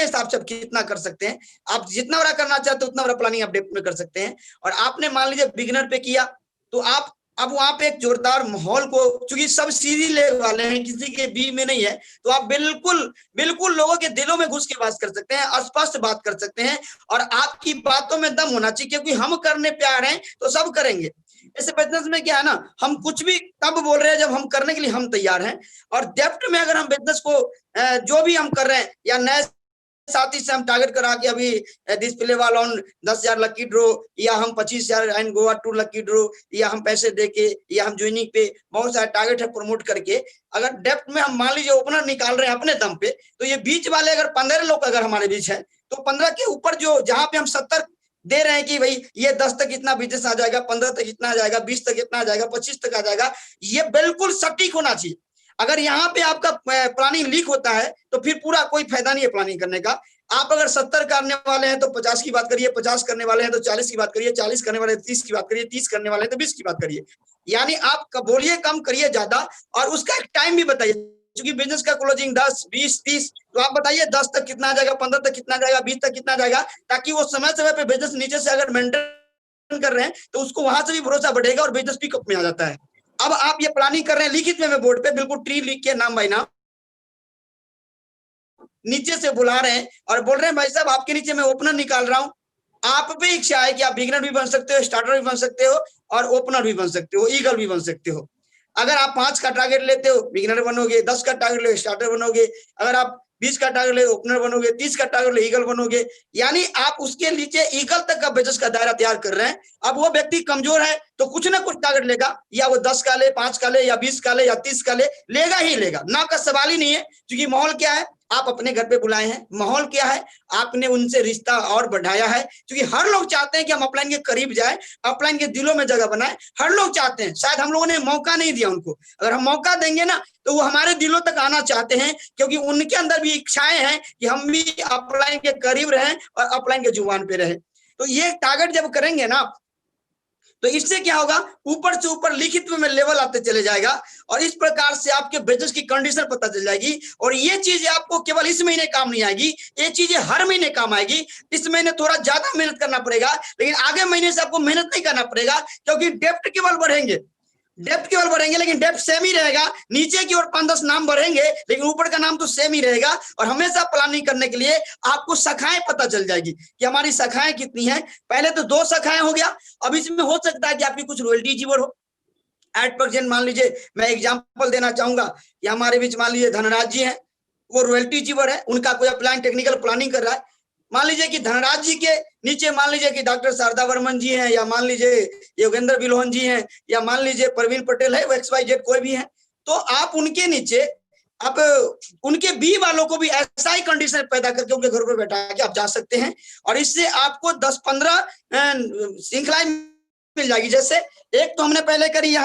हिसाब से आप कितना कर सकते हैं। आप जितना बड़ा करना चाहते हैं उतना बड़ा प्लानिंग आप डेप्थ में कर सकते हैं। और आपने मान लीजिए बिगिनर पे किया तो आप अब वहां पे एक जोरदार माहौल को, चूंकि सब सीधी ले वाले हैं, किसी के बी में नहीं है, तो आप बिल्कुल बिल्कुल लोगों के दिलों में घुस के बात कर सकते हैं, स्पष्ट बात कर सकते हैं। और आपकी बातों में दम होना चाहिए, क्योंकि हम करने पे आ रहे हैं तो सब करेंगे। ऐसे बिजनेस में क्या है ना, हम कुछ भी तब बोल रहे हैं जब हम करने के लिए हम तैयार हैं। और डेप्थ में अगर हम बिजनेस को जो भी हम कर रहे हैं, या नए साथी से हम टारगेट करा के अभी this playable on 10,000 lucky draw, या हम 25,000 and Goa to lucky draw, या हम पैसे देके, या हम ज्वाइनिंग पे, बहुत सारे टारगेट है प्रमोट करके। अगर डेप्थ में हम मान लीजिए ओपनर निकाल रहे हैं अपने दम पे, तो ये बीच वाले अगर 15 लोग अगर हमारे बीच है, तो 15 के ऊपर जो जहां पे हम 70 दे रहे हैं कि भाई ये 10 तक इतना बिजनेस आ जाएगा, 15 तक इतना आ जाएगा, 20 तक इतना आ जाएगा, 25 तक आ जाएगा, ये बिल्कुल सटीक होना चाहिए। अगर यहाँ पे आपका प्लानिंग लीक होता है तो फिर पूरा कोई फायदा नहीं है प्लानिंग करने का। आप अगर 70 करने वाले हैं तो 50 की बात करिए, 50 करने वाले हैं तो 40 की बात करिए, 40 करने वाले 30 की बात करिए, 30 करने वाले हैं तो 20 की बात करिए। यानी आप बोलिए कम करिए ज्यादा, और उसका एक टाइम भी बताइए। क्योंकि बिजनेस का क्लोजिंग 10, 20, 30, तो आप बताइए 10 तक कितना आ जाएगा, 15 तक कितना जाएगा, 20 तक कितना जाएगा, ताकि वो समय समय पे बिजनेस नीचे से अगर मेंटेन कर रहे हैं तो उसको वहां से भी भरोसा बढ़ेगा और बिजनेस पिकअप में आ जाता है। अब आप ये प्लानिंग कर रहे हैं लिखित में बोर्ड पे, बिल्कुल ट्री लिख के नाम बाय नाम नीचे से बुला रहे हैं और बोल रहे हैं भाई साहब आपके नीचे मैं ओपनर निकाल रहा हूं, आप पे इच्छा है कि आप बिगिनर भी बन सकते हो, स्टार्टर भी बन सकते हो, और ओपनर भी बन सकते हो, ईगल भी बन सकते हो। अगर आप 5 का टारगेट लेते हो बिगिनर बनोगे, 10 का टारगेट ले स्टार्टर बनोगे, अगर आप 20 का टारगेट ले ओपनर बनोगे, 30 का टारगेट ले ईगल बनोगे। यानी आप उसके नीचे ईगल तक का बिजनेस का दायरा तैयार कर रहे हैं। अब वो व्यक्ति कमजोर है तो कुछ ना कुछ टारगेट लेगा, या वो 10 का ले, 5 का ले, या 20 का ले, या 30 का ले, लेगा ही लेगा, ना का सवाल ही नहीं है। क्योंकि माहौल क्या है, आप अपने घर पे बुलाए हैं, माहौल क्या है, आपने उनसे रिश्ता और बढ़ाया है। क्योंकि हर लोग चाहते हैं कि हम अपलाइन के करीब जाए, अपलाइन के दिलों में जगह बनाए, हर लोग चाहते हैं। शायद हम लोगों ने मौका नहीं दिया उनको, अगर हम मौका देंगे ना तो वो हमारे दिलों तक आना चाहते हैं, क्योंकि उनके अंदर भी इच्छाएं हैं कि हम भी अपलाइन के करीब रहें और अपलाइन के जुबान पे रहें। तो ये टारगेट जब करेंगे ना तो इससे क्या होगा, ऊपर से ऊपर लिखित में लेवल आते चले जाएगा, और इस प्रकार से आपके बिजनेस की कंडीशन पता चल जाएगी। और ये चीजें आपको केवल इस महीने काम नहीं आएगी, ये चीजें हर महीने काम आएगी। इस महीने थोड़ा ज्यादा मेहनत करना पड़ेगा, लेकिन आगे महीने से आपको मेहनत नहीं करना पड़ेगा, क्योंकि डेप्थ केवल बढ़ेंगे, डेप्थ केवल बढ़ेंगे, लेकिन डेप्थ सेम ही रहेगा। नीचे की ओर 5-10 नाम बढ़ेंगे, लेकिन ऊपर का नाम तो सेम ही रहेगा। और हमेशा प्लानिंग करने के लिए आपको शाखाएं पता चल जाएगी कि हमारी शाखाएं कितनी हैं। पहले तो 2 शाखाएं हो गया, अब इसमें हो सकता है कि आपकी कुछ रॉयल्टी जीवर हो। एट प्रेजेंट मान लीजिए, मैं एग्जाम्पल देना चाहूंगा कि हमारे बीच मान लीजिए धनराज जी हैं, वो रॉयल्टी जीवर है, उनका कोई प्लान टेक्निकल प्लानिंग कर रहा है। मान लीजिए कि धनराज जी के नीचे मान लीजिए कि डॉक्टर शारदा वर्मन जी हैं, या मान लीजिए योगेंद्र बिलोहन जी हैं, या मान लीजिए प्रवीण पटेल है, XYZ कोई भी है, तो आप उनके नीचे आप उनके बी वालों को भी ऐसा ही कंडीशन पैदा करके उनके घर पर बैठा के आप जा सकते हैं। और इससे आपको 10-15 श्रृंखलाएं मिल जाएगी। जैसे एक तो हमने पहले करी,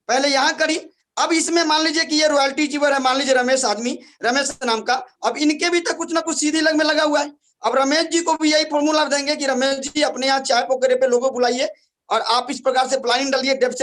पहले यहाँ करी, अब इसमें मान लीजिए कि ये रॉयल्टी जीवर है, मान लीजिए रमेश रमेश नाम का, अब इनके भी तक कुछ ना कुछ सीधी लग में लगा हुआ है। अब रमेश जी को भी यही फॉर्मूला देंगे कि रमेश जी अपने यहाँ चाय पोखरे पे लोगों बुलाइए, और आप इस प्रकार से प्लानिंग डालिए, डेप्थ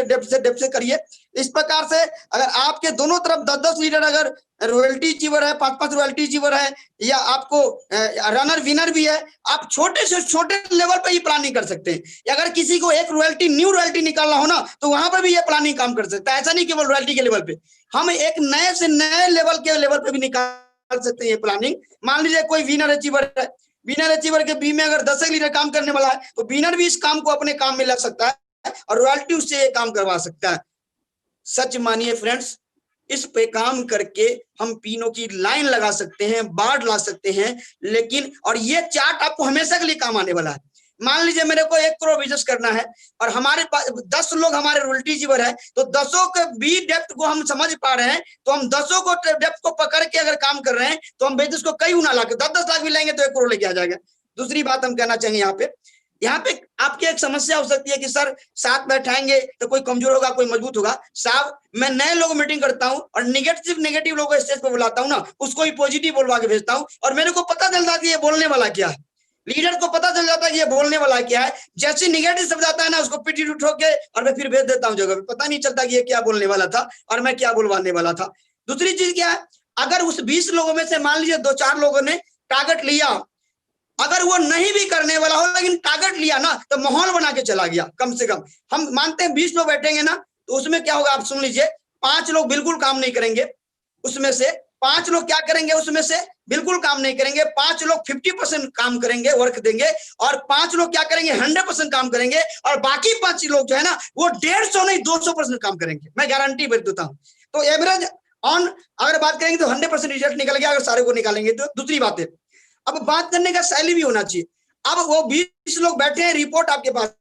से करिए। इस प्रकार से अगर आपके दोनों तरफ 10-10 लीडर अगर रॉयल्टी जीवर है, 5-5 रॉयल्टी जीवर है, या आपको रनर विनर भी है, आप छोटे से छोटे लेवल पे ही प्लानिंग कर सकते हैं। अगर किसी को एक न्यू रॉयल्टी निकालना हो ना, तो वहां पर भी ये प्लानिंग काम कर सकता है। ऐसा नहीं केवल रॉयल्टी के लेवल पे, हम एक नए से नए लेवल पे भी निकाल सकते हैं ये प्लानिंग। मान लीजिए कोई विनर अचीवर है, विनर अचीवर के बी में अगर 10 लीडर काम करने वाला है, तो विनर भी इस काम को अपने काम में लग सकता है और रॉयल्टी उससे ये काम करवा सकता है। सच मानिए फ्रेंड्स, इस पे काम करके हम तीनों की लाइन लगा सकते हैं, बाढ़ ला सकते हैं। लेकिन और ये चार्ट आपको हमेशा के लिए काम आने वाला है। मान लीजिए मेरे को 1 करोड़ बिजनेस करना है, और हमारे पास 10 लोग हमारे रॉयल्टी जीवर है, तो 10 के बी डेप्थ को हम समझ पा रहे हैं, तो हम 10 को डेप्थ को पकड़ के अगर काम कर रहे हैं, तो हम बिजनेस को कई गुना लाके 10-10 लाख भी लेंगे तो 1 करोड़ लेके आ जाएगा। दूसरी बात हम कहना चाहेंगे, यहाँ पे आपकी एक समस्या हो सकती है कि सर साथ बैठाएंगे तो कोई कमजोर होगा, कोई मजबूत होगा। साहब, मैं नए लोग मीटिंग करता हूँ और नेगेटिव लोगों को स्टेज पे बुलाता हूँ ना, उसको ही पॉजिटिव बोलवा के भेजता हूँ, और मेरे को पता चल जाता है ये बोलने वाला क्या है। लीडर को पता चल जाता है ये बोलने वाला क्या है। जैसे निगेटिव शब्द आता है ना, उसको पीटी उठो के और मैं फिर भेज देता हूँ जगह पे, पता नहीं चलता कि ये क्या बोलने वाला था और मैं क्या बुलवाने वाला था। दूसरी चीज क्या है, अगर उस 20 लोगों में से मान लीजिए 2-4 लोगों ने टारगेट लिया, अगर वो नहीं भी करने वाला हो लेकिन टारगेट लिया ना तो माहौल बना के चला गया। कम से कम हम मानते हैं 20 लोग बैठेंगे ना तो उसमें क्या होगा आप सुन लीजिए, 5 लोग बिल्कुल काम नहीं करेंगे, उसमें से 5 लोग क्या करेंगे, उसमें से बिल्कुल काम नहीं करेंगे, 5 लोग 50% काम करेंगे, वर्क देंगे, और 5 लोग क्या करेंगे 100% काम करेंगे, और बाकी 5 लोग जो है ना वो 150 नहीं 200% काम करेंगे, मैं गारंटी देता हूं। तो एवरेज ऑन अगर बात करेंगे तो 100% रिजल्ट निकल गया अगर सारे को निकालेंगे तो। दूसरी बात है, अब बात करने का शैली भी होना चाहिए। अब वो 20 लोग बैठे हैं, रिपोर्ट आपके पास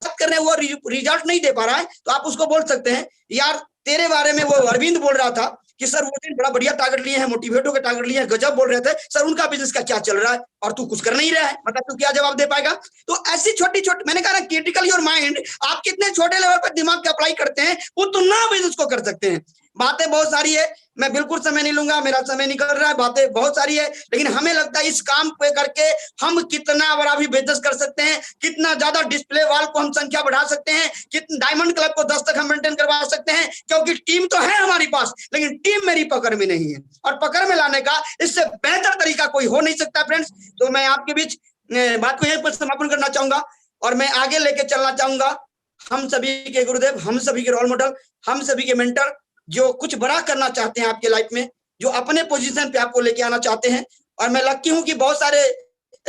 कर रहे हैं, वो रिजल्ट नहीं दे पा रहा है, तो आप उसको बोल सकते हैं यार तेरे बारे में वो अरविंद बोल रहा था कि सर वो दिन बड़ा बढ़िया टारगेट लिए हैं, मोटिवेट होकर टारगेट लिए हैं, गजब बोल रहे थे सर, उनका बिजनेस का क्या चल रहा है और तू कुछ कर नहीं रहा है, मतलब तू क्या जवाब दे पाएगा। तो ऐसी छोटी छोटी, मैंने कहा ना क्रिटिकल योर माइंड, आप कितने छोटे लेवल पर दिमाग का अप्लाई करते हैं उतना बिजनेस को कर सकते हैं। बातें बहुत सारी है, मैं बिल्कुल समय नहीं लूंगा, मेरा समय निकल रहा है, बातें बहुत सारी है, लेकिन हमें लगता है इस काम पे करके हम कितना बड़ा भी बिजनेस कर सकते हैं, कितना ज्यादा डिस्प्ले वॉल को हम संख्या बढ़ा सकते हैं, कितना डायमंड क्लब को 10 तक हम मेंटेन करवा सकते हैं, क्योंकि टीम तो है हमारे पास, लेकिन टीम मेरी पकड़ में नहीं है, और पकड़ में लाने का इससे बेहतर तरीका कोई हो नहीं सकता फ्रेंड्स। तो मैं आपके बीच बात को यहीं पर समापन करना चाहूंगा और मैं आगे लेके चलना चाहूंगा। हम सभी के गुरुदेव, हम सभी के रोल मॉडल, हम सभी के मेंटर, जो कुछ बड़ा करना चाहते हैं आपके लाइफ में, जो अपने पोजीशन पे आपको लेके आना चाहते हैं। और मैं लकी हूं कि बहुत सारे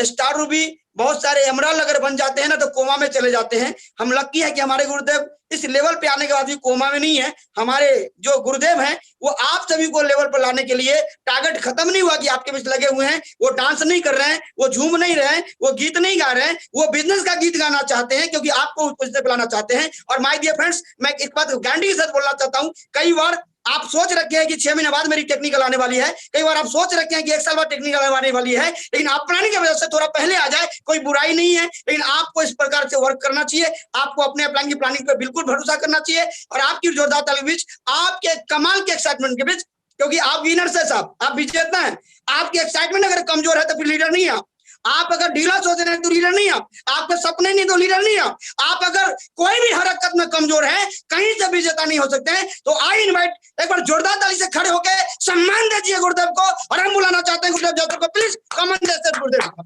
स्टार रूबी, बहुत सारे एमराल्ड अगर बन जाते हैं ना तो कोमा में चले जाते हैं। हम लकी है कि हमारे गुरुदेव इस लेवल पे आने के बाद भी कोमा में नहीं है। हमारे जो गुरुदेव हैं वो आप सभी को लेवल पर लाने के लिए, टारगेट खत्म नहीं हुआ कि आपके बीच लगे हुए हैं, वो डांस नहीं कर रहे हैं, वो झूम नहीं रहे हैं, वो गीत नहीं गा रहे हैं, वो बिजनेस का गीत गाना चाहते हैं क्योंकि आपको उस पोजीशन पे लाना चाहते हैं। और माय डियर फ्रेंड्स, मैं एक बात गारंटी के साथ बोलना चाहता हूँ, कई बार आप सोच रखे हैं कि 6 महीने बाद मेरी टेक्निकल आने वाली है, कई बार आप सोच रखे हैं कि 1 साल बाद टेक्निकल आने वाली है, लेकिन आप प्लानिंग की वजह से थोड़ा पहले आ जाए, कोई बुराई नहीं है, लेकिन आपको इस प्रकार से वर्क करना चाहिए, आपको अपने प्लान की प्लानिंग पर बिल्कुल भरोसा करना चाहिए। और आपकी जोरदार ताली के बीच, आपके कमाल के एक्साइटमेंट के बीच, क्योंकि आप विनर्स है साहब, आप विजेता हैं, आपकी एक्साइटमेंट अगर कमजोर है तो फिर लीडर नहीं है आप, अगर ढीला सोच रहे हैं तो लीडर नहीं आप, आपके सपने नहीं तो लीडर नहीं आप अगर कोई भी हरकत में कमजोर है, कहीं से विजेता नहीं हो सकते हैं। तो आई इनवाइट, एक बार जोरदार ताली से खड़े होकर सम्मान दीजिए गुरुदेव को, और हम बुलाना चाहते हैं गुरुदेव जादव को, प्लीज कमेंट दे गुरुदेव को।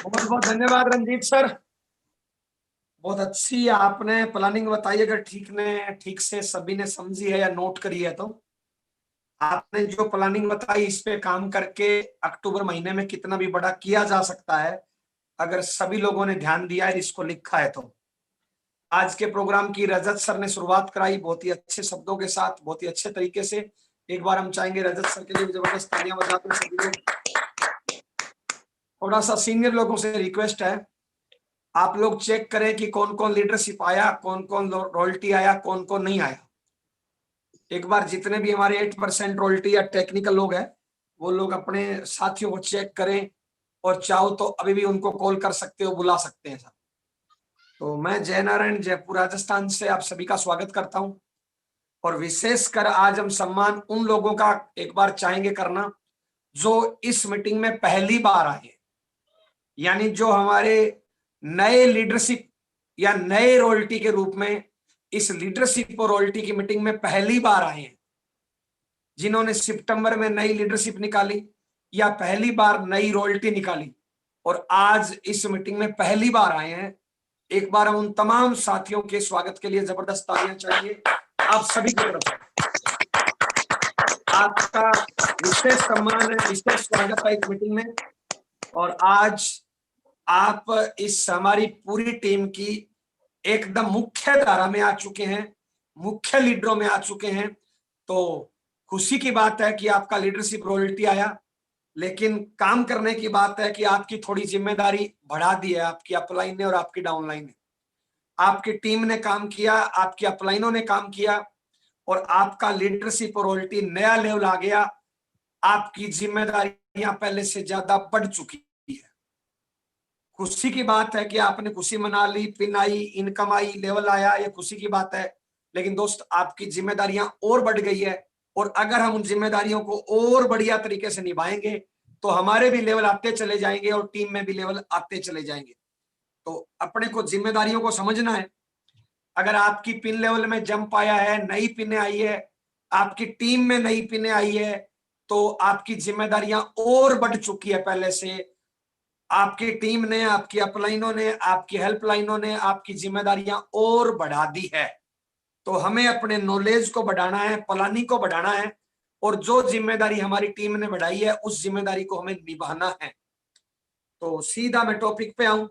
बहुत बहुत धन्यवाद रंजीत सर, बहुत अच्छी आपने प्लानिंग बताई। अगर ठीक से सभी ने समझी है या नोट करी है तो आपने जो प्लानिंग बताई, इस पे काम करके अक्टूबर महीने में कितना भी बड़ा किया जा सकता है अगर सभी लोगों ने ध्यान दिया है, इसको लिखा है तो। आज के प्रोग्राम की रजत सर ने शुरुआत कराई बहुत ही अच्छे शब्दों के साथ, बहुत ही अच्छे तरीके से। एक बार हम चाहेंगे रजत सर के लिए जबरदस्त तालियां बजाते हैं सभी लोग। थोड़ा सा सीनियर लोगों से रिक्वेस्ट है, आप लोग चेक करें कि कौन कौन लीडरशिप आया, कौन कौन रॉयल्टी आया, कौन कौन नहीं आया। एक बार जितने भी हमारे 8% रॉयल्टी या टेक्निकल लोग हैं वो लोग अपने साथियों को चेक करें, और चाहो तो अभी भी उनको कॉल कर सकते हो, बुला सकते हैं सर। तो मैं जय नारायण, जयपुर राजस्थान से आप सभी का स्वागत करता हूं। और विशेषकर आज हम सम्मान उन लोगों का एक बार चाहेंगे करना जो इस मीटिंग में पहली बार आए, यानी जो हमारे नए लीडरशिप या नए रॉयल्टी के रूप में इस लीडरशिप और रॉयल्टी की मीटिंग में पहली बार आए हैं, जिन्होंने सितंबर में नई लीडरशिप निकाली या पहली बार नई रॉयल्टी निकाली और आज इस मीटिंग में पहली बार आए हैं। एक बार हम उन तमाम साथियों के स्वागत के लिए जबरदस्त तालियां चाहिए आप सभी की तरफ से। आपका विशेष सम्मान है, विशेष स्वागत है इस मीटिंग में। और आज आप इस हमारी पूरी टीम की एकदम मुख्य धारा में आ चुके हैं, मुख्य लीडरों में आ चुके हैं। तो खुशी की बात है कि आपका लीडरशिप रॉयल्टी आया, लेकिन काम करने की बात है कि आपकी थोड़ी जिम्मेदारी बढ़ा दी है आपकी अपलाइन ने और आपकी डाउनलाइन ने। आपकी टीम ने काम किया, आपकी अपलाइनों ने काम किया, और आपका लीडरशिप और रॉयल्टी नया लेवल आ गया। आपकी जिम्मेदारियां पहले से ज्यादा बढ़ चुकी है। खुशी की बात है कि आपने खुशी मना ली, पिन आई, इनकम आई, लेवल आया, ये खुशी की बात है। लेकिन दोस्त आपकी जिम्मेदारियां और बढ़ गई है, और अगर हम उन जिम्मेदारियों को और बढ़िया तरीके से निभाएंगे तो हमारे भी लेवल आते चले जाएंगे और टीम में भी लेवल आते चले जाएंगे। तो अपने को जिम्मेदारियों को समझना है। अगर आपकी पिन लेवल में जंप आया है, नई पिने आई है, आपकी टीम में नई पिने आई है, तो आपकी जिम्मेदारियां और बढ़ चुकी है पहले से। आपकी टीम ने, आपकी अपलाइनों ने, आपकी हेल्पलाइनों ने आपकी जिम्मेदारियां और बढ़ा दी है। तो हमें अपने नॉलेज को बढ़ाना है, प्लानिंग को बढ़ाना है, और जो जिम्मेदारी हमारी टीम ने बढ़ाई है उस जिम्मेदारी को हमें निभाना है। तो सीधा मैं टॉपिक पे आऊं।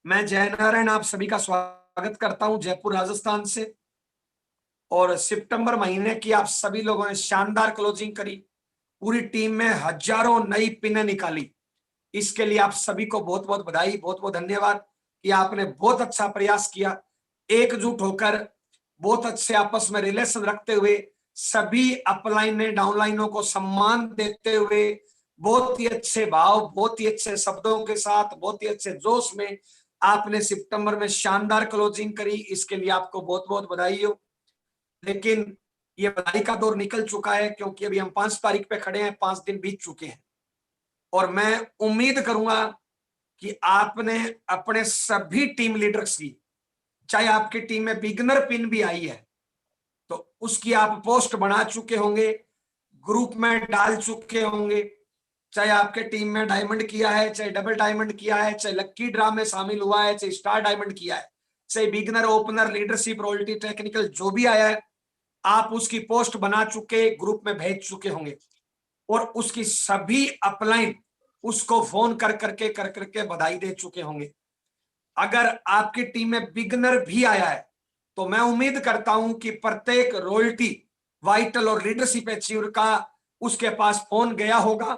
मैं जय नारायण आप सभी का स्वागत करता हूं जयपुर राजस्थान से। और सितंबर महीने की आप सभी लोगों ने शानदार क्लोजिंग करी, पूरी टीम में हजारों नई पिनें निकाली। इसके लिए आप सभी को बहुत बहुत बधाई, बहुत बहुत धन्यवाद कि आपने बहुत अच्छा प्रयास किया, एकजुट होकर बहुत अच्छे आपस में रिलेशन रखते हुए, सभी अपलाइन ने डाउनलाइनों को सम्मान देते हुए, बहुत ही अच्छे भाव, बहुत ही अच्छे शब्दों के साथ, बहुत ही अच्छे जोश में आपने सितंबर में शानदार क्लोजिंग करी। इसके लिए आपको बहुत बहुत बधाई हो। लेकिन ये बधाई का दौर निकल चुका है, क्योंकि अभी हम 5 तारीख पे खड़े हैं, 5 दिन बीत चुके हैं। और मैं उम्मीद करूंगा कि आपने अपने सभी टीम लीडर्स की, चाहे आपकी टीम में बिगनर पिन भी आई है तो उसकी आप पोस्ट बना चुके होंगे, ग्रुप में डाल चुके होंगे। चाहे आपके टीम में डायमंड किया है, चाहे डबल डायमंड किया है, चाहे लक्की ड्रा में शामिल हुआ है, चाहे स्टार डायमंड किया है, चाहे beginner, opener, leadership, royalty, technical जो भी आया है, आप उसकी पोस्ट बना चुके, ग्रुप में भेज चुके होंगे। और उसकी सभी अपलाइन उसको फोन कर करके बधाई दे चुके होंगे। अगर आपकी टीम में बिगनर भी आया है तो मैं उम्मीद करता हूं कि प्रत्येक रॉयल्टी, वाइटल और लीडरशिप अचीवर का उसके पास फोन गया होगा।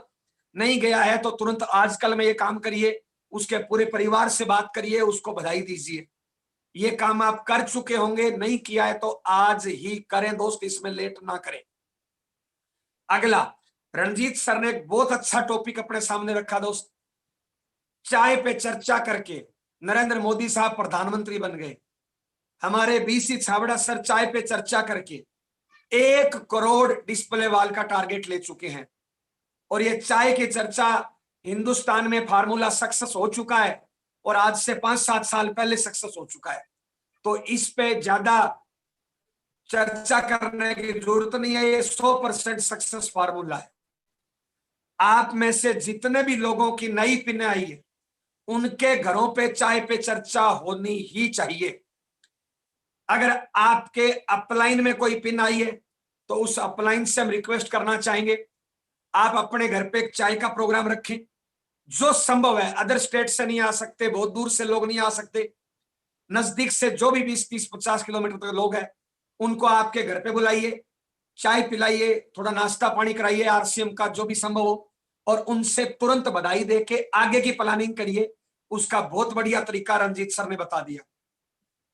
नहीं गया है तो तुरंत आजकल में ये काम करिए, उसके पूरे परिवार से बात करिए, उसको बधाई दीजिए। ये काम आप कर चुके होंगे, नहीं किया है तो आज ही करें दोस्त, इसमें लेट ना करें। अगला, रणजीत सर ने एक बहुत अच्छा टॉपिक अपने सामने रखा दोस्त। चाय पे चर्चा करके नरेंद्र मोदी साहब प्रधानमंत्री बन गए। हमारे बीसी छाबड़ा सर चाय पे चर्चा करके 1 करोड़ डिस्प्ले वाल का टारगेट ले चुके हैं। और ये चाय की चर्चा हिंदुस्तान में फार्मूला सक्सेस हो चुका है, और आज से 5-7 साल पहले सक्सेस हो चुका है। तो इस पे ज्यादा चर्चा करने की जरूरत नहीं है, ये 100% सक्सेस फार्मूला है। आप में से जितने भी लोगों की नई पिन आई है, उनके घरों पे चाय पे चर्चा होनी ही चाहिए। अगर आपके अपलाइन में कोई पिन आई है तो उस अपलाइन से हम रिक्वेस्ट करना चाहेंगे, आप अपने घर पे एक चाय का प्रोग्राम रखें। जो संभव है, अदर स्टेट से नहीं आ सकते, बहुत दूर से लोग नहीं आ सकते, नजदीक से जो भी 20-30-50 किलोमीटर तक लोग हैं, उनको आपके घर पे बुलाइए, चाय पिलाइए, थोड़ा नाश्ता पानी कराइए, आरसीएम का जो भी संभव हो, और उनसे तुरंत बधाई दे के आगे की प्लानिंग करिए। उसका बहुत बढ़िया तरीका रंजीत सर ने बता दिया।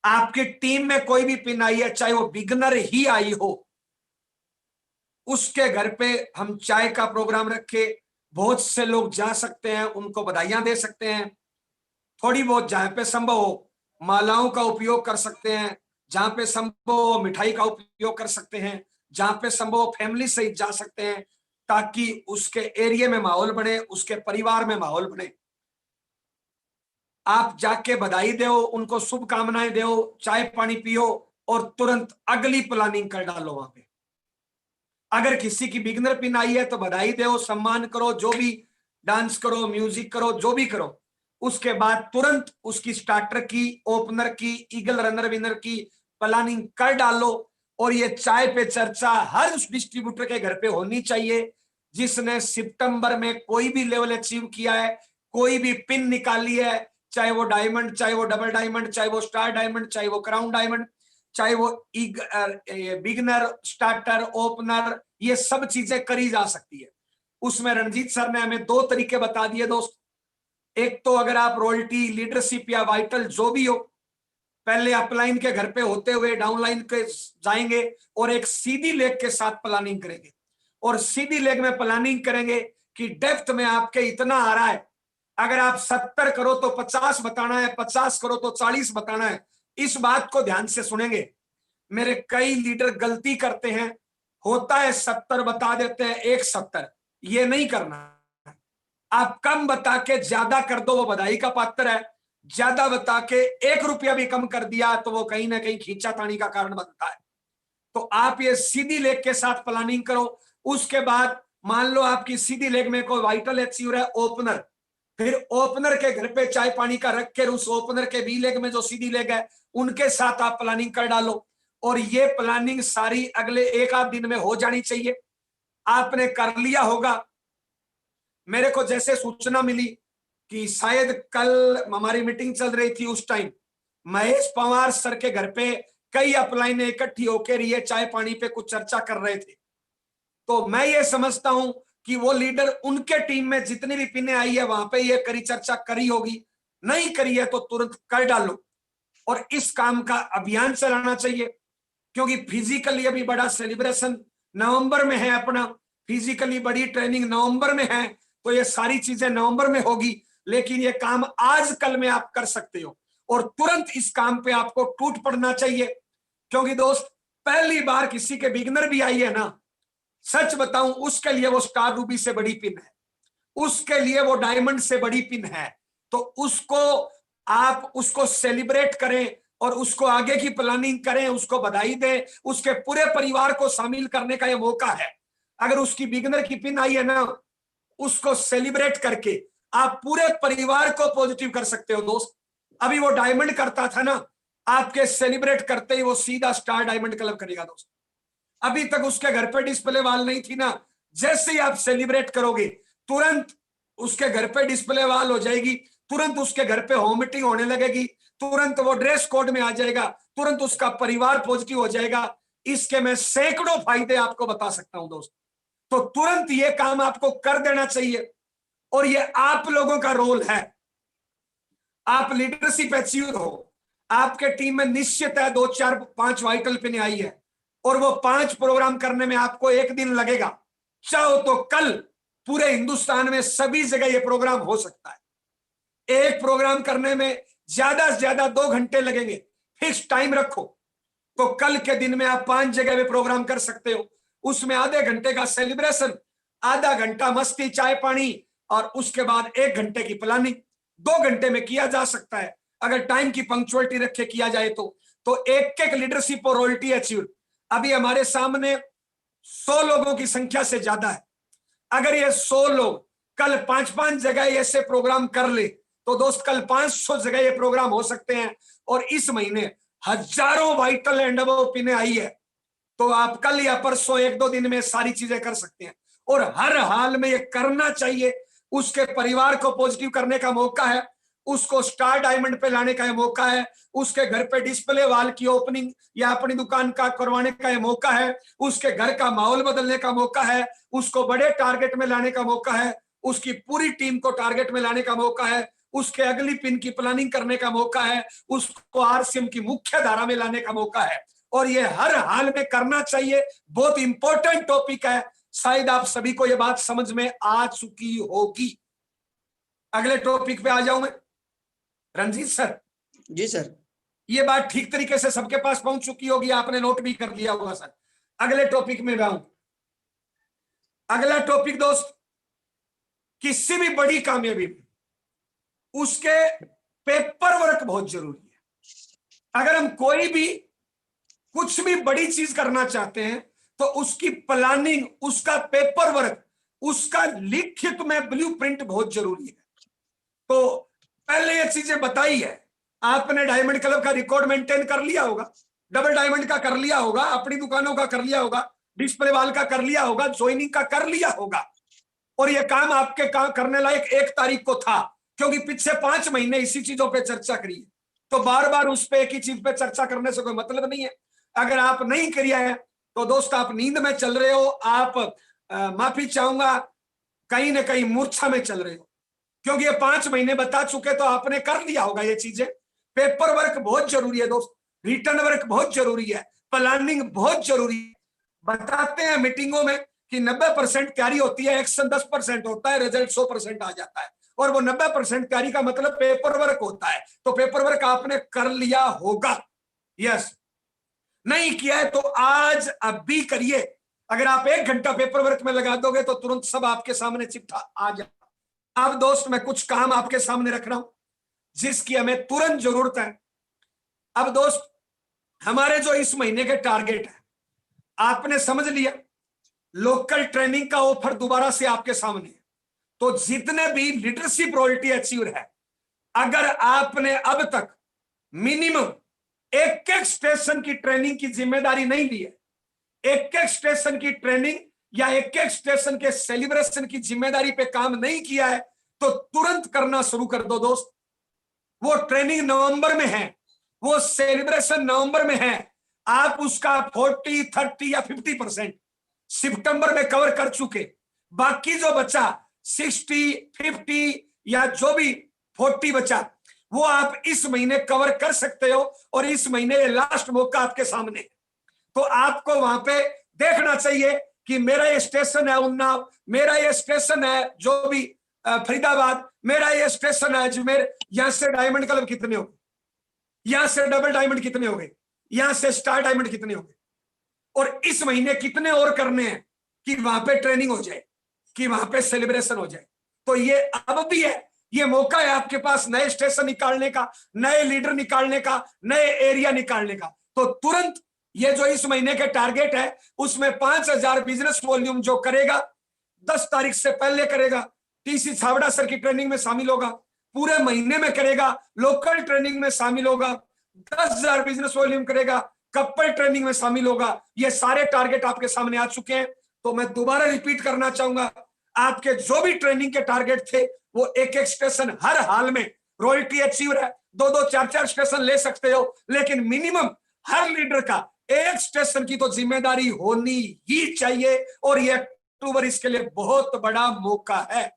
आपकी टीम में कोई भी पिन आई है, चाहे वो बिगनर ही आई हो, उसके घर पे हम चाय का प्रोग्राम रखे, बहुत से लोग जा सकते हैं, उनको बधाइयां दे सकते हैं। थोड़ी बहुत जहां पे संभव हो मालाओं का उपयोग कर सकते हैं, जहां पे संभव हो मिठाई का उपयोग कर सकते हैं, जहां पे संभव हो फैमिली सहित जा सकते हैं, ताकि उसके एरिया में माहौल बने, उसके परिवार में माहौल बने। आप जाके बधाई दो, उनको शुभकामनाएं दो, चाय पानी पियो, और तुरंत अगली प्लानिंग कर डालो वहां पे। अगर किसी की बिगनर पिन आई है तो बधाई दो, सम्मान करो, जो भी डांस करो, म्यूजिक करो, जो भी करो। उसके बाद तुरंत उसकी स्टार्टर की, ओपनर की, ईगल रनर विनर की प्लानिंग कर डालो। और ये चाय पे चर्चा हर उस डिस्ट्रीब्यूटर के घर पे होनी चाहिए जिसने सितंबर में कोई भी लेवल अचीव किया है, कोई भी पिन निकाली है, चाहे वो डायमंड, चाहे वो डबल डायमंड, चाहे वो स्टार डायमंड, चाहे वो क्राउन डायमंड, चाहे वो बिगनर, स्टार्टर, ओपनर, ये सब चीजें करी जा सकती है। उसमें रणजीत सर ने हमें 2 तरीके बता दिए दोस्त। एक तो अगर आप रॉयल्टी, लीडरशिप या वाइटल जो भी हो, पहले अपलाइन के घर पे होते हुए डाउनलाइन के जाएंगे और एक सीधी लेग के साथ प्लानिंग करेंगे। और सीधी लेग में प्लानिंग करेंगे कि डेप्थ में आपके इतना आ रहा है, अगर आप 70 करो तो 50 बताना है, 50 करो तो 40 बताना है। इस बात को ध्यान से सुनेंगे। मेरे कई लीडर गलती करते हैं, होता है 70 बता देते हैं 170, ये नहीं करना। आप कम बता के ज्यादा कर दो, वो बधाई का पात्र है। ज्यादा बता के 1 रुपया भी कम कर दिया तो वो कहीं ना कहीं खींचातानी का कारण बनता है। तो आप ये सीधी लेग के साथ प्लानिंग करो। उसके बाद मान लो आपकी सीधी लेग में कोई वाइटल एचीवर है ओपनर, फिर ओपनर के घर पे चाय पानी का रख कर उस ओपनर के बी लेग में जो सीधी लेग है उनके साथ आप प्लानिंग कर डालो। और ये प्लानिंग सारी अगले 1 आध दिन में हो जानी चाहिए। आपने कर लिया होगा। मेरे को जैसे सूचना मिली कि शायद कल हमारी मीटिंग चल रही थी, उस टाइम महेश पवार सर के घर पे कई अपलाइनें इकट्ठी होकर ये चाय पानी पे कुछ चर्चा कर रहे थे। तो मैं ये समझता हूं कि वो लीडर उनके टीम में जितनी भी पिने आई है वहां पे ये करी चर्चा करी होगी, नहीं करी है तो तुरंत कर डालो और इस काम का अभियान चलाना चाहिए। क्योंकि फिजिकली अभी बड़ा सेलिब्रेशन नवंबर में है अपना, फिजिकली बड़ी ट्रेनिंग नवंबर में है, तो ये सारी चीजें नवंबर में होगी। लेकिन ये काम आज कल में आप कर सकते हो और तुरंत इस काम पे आपको टूट पड़ना चाहिए। क्योंकि दोस्त पहली बार किसी के बिगनर भी आई है ना, सच बताऊं उसके लिए वो स्टार रूबी से बड़ी पिन है, उसके लिए वो डायमंड से बड़ी पिन है। तो उसको आप उसको सेलिब्रेट करें और उसको आगे की प्लानिंग करें, उसको बधाई दें, उसके पूरे परिवार को शामिल करने का ये मौका है। अगर उसकी बिगनर की पिन आई है ना, उसको सेलिब्रेट करके आप पूरे परिवार को पॉजिटिव कर सकते हो दोस्त। अभी वो डायमंड करता था ना, आपके सेलिब्रेट करते ही वो सीधा स्टार डायमंड क्लब करेगा दोस्त। अभी तक उसके घर पे डिस्प्ले वाल नहीं थी ना, जैसे ही आप सेलिब्रेट करोगे तुरंत उसके घर पे डिस्प्ले वाल हो जाएगी, तुरंत उसके घर पे होम मीटिंग होने लगेगी, तुरंत वो ड्रेस कोड में आ जाएगा, तुरंत उसका परिवार पॉजिटिव हो जाएगा। इसके मैं सैकड़ों फायदे आपको बता सकता हूं दोस्त। तो तुरंत ये काम आपको कर देना चाहिए और ये आप लोगों का रोल है। आप लीडरशिप अचीव हो, आपके टीम में निश्चित है 2 4 5 वाइटल पिन आई है और वो 5 प्रोग्राम करने में आपको 1 दिन लगेगा। चाहो तो कल पूरे हिंदुस्तान में सभी जगह ये प्रोग्राम हो सकता है। एक प्रोग्राम करने में ज्यादा से ज्यादा 2 घंटे लगेंगे, फिक्स टाइम रखो। तो कल के दिन में आप 5 जगह में प्रोग्राम कर सकते हो। उसमें आधे घंटे का सेलिब्रेशन, आधा घंटा मस्ती चाय पानी और उसके बाद 1 घंटे की प्लानिंग 2 घंटे में किया जा सकता है अगर टाइम की पंक्चुअलिटी रखे किया जाए तो एक एक लीडरशिप और रॉयल्टी अचीव। अभी हमारे सामने 100 लोगों की संख्या से ज्यादा है। अगर ये 100 लोग कल 5-5 जगह ऐसे प्रोग्राम कर ले तो दोस्त कल 500 जगह ये प्रोग्राम हो सकते हैं। और इस महीने हजारों वाइटल एंड अबव पिने आई है, तो आप कल या परसों 1-2 दिन में सारी चीजें कर सकते हैं। और हर हाल में ये करना चाहिए। उसके परिवार को पॉजिटिव करने का मौका है, उसको स्टार डायमंड पे लाने का मौका है, उसके घर पे डिस्प्ले वाल की ओपनिंग या अपनी दुकान का करवाने का मौका है, उसके घर का माहौल बदलने का मौका है, उसको बड़े टारगेट में लाने का मौका है, उसकी पूरी टीम को टारगेट में लाने का मौका है, उसके अगली पिन की प्लानिंग करने का मौका है, उसको आरसीएम की मुख्य धारा में लाने का मौका है। और ये हर हाल में करना चाहिए। बहुत इंपॉर्टेंट टॉपिक है, शायद आप सभी को ये बात समझ में आ चुकी होगी। अगले टॉपिक पे आ जाऊं मैं। रंजीत सर, जी सर, ये बात ठीक तरीके से सबके पास पहुंच चुकी होगी, आपने नोट भी कर लिया होगा सर। अगले टॉपिक में आऊं। अगला टॉपिक दोस्त, किसी भी बड़ी कामयाबी में उसके पेपर वर्क बहुत जरूरी है। अगर हम कोई भी कुछ भी बड़ी चीज करना चाहते हैं तो उसकी प्लानिंग, उसका पेपर वर्क, उसका लिखित में ब्लूप्रिंट बहुत जरूरी है। तो पहले ये चीजें बताई है। आपने डायमंड क्लब का रिकॉर्ड मेंटेन कर लिया होगा, डबल डायमंड का कर लिया होगा, अपनी दुकानों का कर लिया होगा, डिस्प्ले वाल का कर लिया होगा, ज्वाइनिंग का कर लिया होगा। और ये काम आपके काम करने लायक 1 तारीख को था, क्योंकि पिछले 5 महीने इसी चीजों पे चर्चा करी है। तो बार बार उस पे एक ही चीज पे चर्चा करने से कोई मतलब नहीं है। अगर आप नहीं किया है तो दोस्त आप नींद में चल रहे हो, आप माफी चाहूंगा कहीं ना कहीं मूर्छा में चल रहे हो, क्योंकि ये 5 महीने बता चुके तो आपने कर लिया होगा ये चीजें। पेपर वर्क बहुत जरूरी है दोस्त, रिटर्न वर्क बहुत जरूरी है, प्लानिंग बहुत जरूरी है। बताते हैं मीटिंगों में कि 90% तैयारी होती है, एक्शन 10% होता है, रिजल्ट 100% आ जाता है। और वो 90% तैयारी का मतलब पेपर वर्क होता है। तो पेपर वर्क आपने कर लिया होगा। यस, नहीं किया है तो आज अभी करिए। अगर आप 1 घंटा पेपर वर्क में लगा दोगे तो तुरंत सब आपके सामने चिट्ठा आ जाए। अब दोस्त मैं कुछ काम आपके सामने रख रहा हूं जिसकी हमें तुरंत जरूरत है। अब दोस्त, हमारे जो इस महीने के टारगेट है, आपने समझ लिया, लोकल ट्रेनिंग का ऑफर दोबारा से आपके सामने है। तो जितने भी लीडरशिप रॉयल्टी अचीवर है, अगर आपने अब तक मिनिमम एक एक स्टेशन की ट्रेनिंग की जिम्मेदारी नहीं ली है, एक एक स्टेशन की ट्रेनिंग या एक एक स्टेशन के सेलिब्रेशन की जिम्मेदारी पे काम नहीं किया है, तो तुरंत करना शुरू कर दो दोस्त। वो ट्रेनिंग नवंबर में है, वो सेलिब्रेशन नवंबर में है, आप उसका 40, 30 या 50% सितंबर में कवर कर चुके। बाकी जो बचा 60, 50 या जो भी 40 बचा, वो आप इस महीने कवर कर सकते हो। और इस महीने ये लास्ट मौका आपके सामने है। तो आपको वहां पे देखना चाहिए कि मेरा ये स्टेशन है उन्नाव, मेरा ये स्टेशन है जो भी फरीदाबाद, मेरा ये स्टेशन है अजमेर, यहां से डायमंड क्लब कितने हो गए, यहां से डबल डायमंड कितने हो गए, यहां से स्टार डायमंड कितने हो गए, और इस महीने कितने और करने हैं कि वहां पे ट्रेनिंग हो जाए, कि वहां पे सेलिब्रेशन हो जाए। तो ये अब भी है, ये मौका है आपके पास नए स्टेशन निकालने का, नए लीडर निकालने का, नए एरिया निकालने का। तो तुरंत ये जो इस महीने के टारगेट है, उसमें 5,000 बिजनेस वॉल्यूम जो करेगा 10 तारीख से पहले करेगा, टीसी छावड़ा सर की ट्रेनिंग में शामिल होगा, पूरे महीने में करेगा, लोकल ट्रेनिंग में शामिल होगा, 10,000 बिजनेस वॉल्यूम करेगा, कपल ट्रेनिंग में शामिल होगा। ये सारे टारगेट आपके सामने आ चुके हैं। तो मैं दोबारा रिपीट करना चाहूंगा, आपके जो भी ट्रेनिंग के टारगेट थे, वो एक एक स्टेशन हर हाल में रॉयल्टी अचीवर है, 2-2, 4-4 स्टेशन ले सकते हो, लेकिन मिनिमम हर लीडर का एक स्टेशन की तो जिम्मेदारी होनी ही चाहिए। और ये अक्टूबर इसके लिए बहुत बड़ा मौका है।